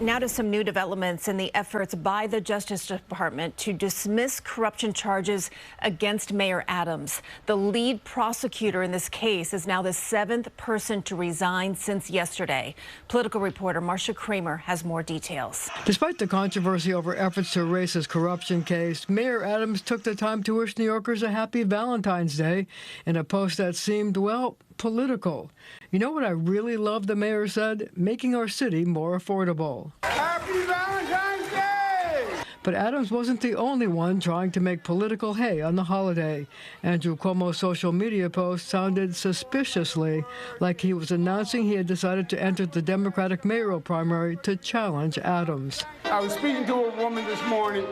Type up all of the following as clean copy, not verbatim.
Now to some new developments in the efforts by the Justice Department to dismiss corruption charges against Mayor Adams. The lead prosecutor in this case is now the 7th person to resign since yesterday. Political reporter Marcia Kramer has more details. Despite the controversy over efforts to erase his corruption case, Mayor Adams took the time to wish New Yorkers a happy Valentine's Day in a post that seemed, well, political. You know what I really love, the mayor said? Making our city more affordable. Happy Valentine's Day! But Adams wasn't the only one trying to make political hay on the holiday. Andrew Cuomo's social media post sounded suspiciously like he was announcing he had decided to enter the Democratic mayoral primary to challenge Adams. I was speaking to a woman this morning,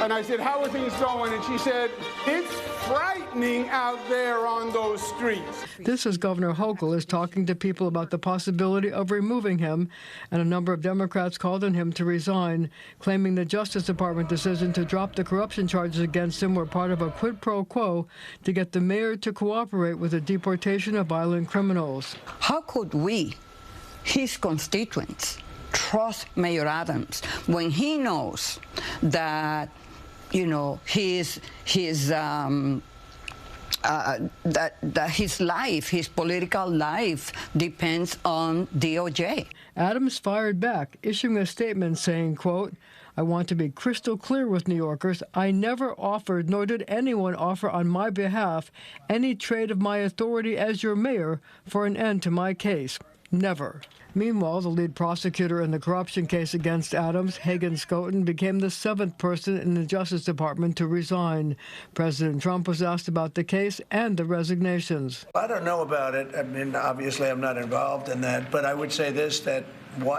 and I said, "How are things going?" And she said, "It's frightening out there on those streets." This is Governor Hochul is talking to people about the possibility of removing him, and a number of Democrats called on him to resign, claiming the Justice Department decision to drop the corruption charges against him were part of a quid pro quo to get the mayor to cooperate with the deportation of violent criminals. How could we, his constituents, trust Mayor Adams when he knows that, you know, his life, his political life, depends on DOJ. Adams fired back, issuing a statement saying, quote, "I want to be crystal clear with New Yorkers. I never offered, nor did anyone offer on my behalf, any trade of my authority as your mayor for an end to my case. Never." Meanwhile, the lead prosecutor in the corruption case against Adams, Hagan Skoton, became the 7th person in the Justice Department to resign. President Trump was asked about the case and the resignations. I don't know about it. I mean, obviously, I'm not involved in that. But I would say this, that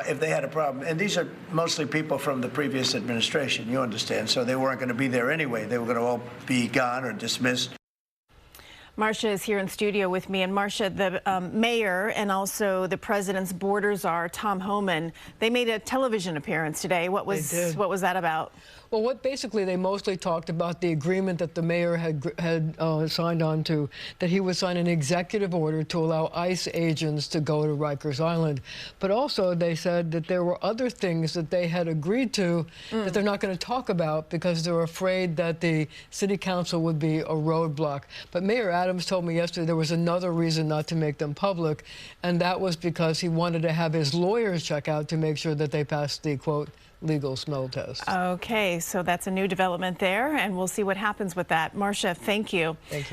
if they had a problem, and these are mostly people from the previous administration, you understand, so they weren't going to be there anyway. They were going to all be gone or dismissed. Marcia is here in studio with me. And Marcia, the mayor and also the president's board czar, Tom Homan, they made a television appearance today. What was that about? Well, basically they mostly talked about the agreement that the mayor had signed on to, that he would sign an executive order to allow ICE agents to go to Rikers Island. But also they said that there were other things that they had agreed to that they're not going to talk about because they're afraid that the city council would be a roadblock. But Mayor Adams told me yesterday there was another reason not to make them public, and that was because he wanted to have his lawyers check out to make sure that they passed the, quote, legal smell test. Okay, so that's a new development there, and we'll see what happens with that. Marcia, thank you. Thank you.